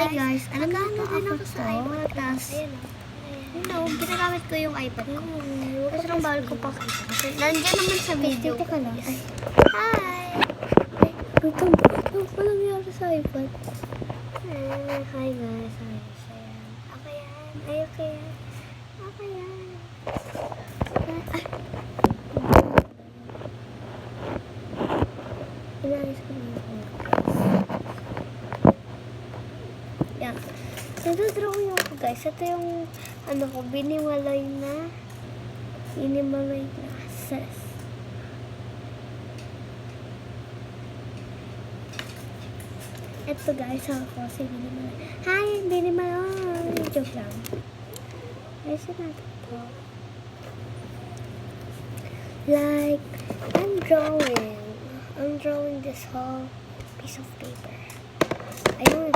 guys, alam niyo Nag-ano pa din ako ako sa to. iPad. Tapos, Ayan o. You know, ginagamit ko yung iPad ko. Kasi nang bawal ko pa kita. Kasi nandiyan naman sa video. Teka lang. guys. Ay, Hi! gutom. Ano pa nangyari sa iPad? Hi guys. Ayos yan. Okay yan. Ay, okay yan. Okay yan. Inayos ko na yung yan. Nagdodrawing ako guys. Ito yung ano ko, binimalay na ses. Ito guys, ako si binimalay. Hi, binimalay. Joke lang. Ayos natin ito. Like, I'm drawing this whole piece of paper. Ayun.